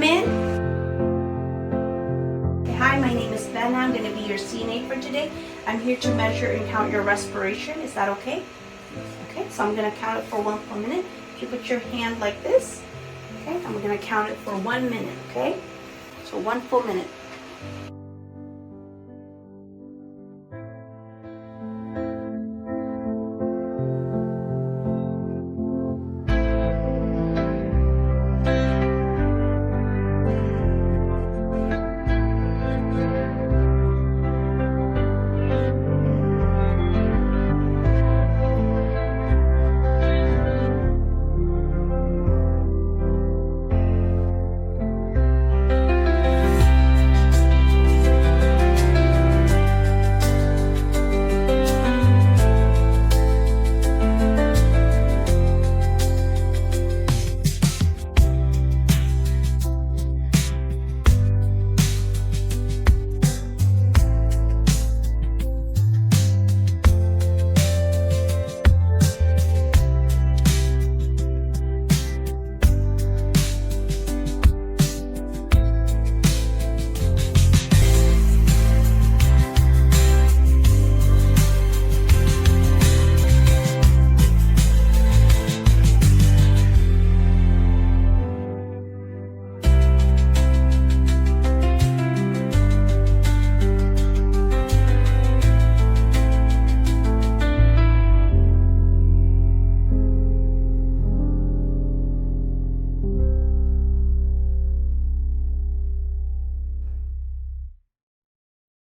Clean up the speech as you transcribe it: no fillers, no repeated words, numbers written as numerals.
come in. Okay, hi, my name is Vanna. I'm going to be your CNA for today. I'm here to measure and count your respiration. Is that okay? Okay, so I'm going to count it for 1 full minute. If you put your hand like this, okay, I'm going to count it for 1 minute, okay? So 1 full minute.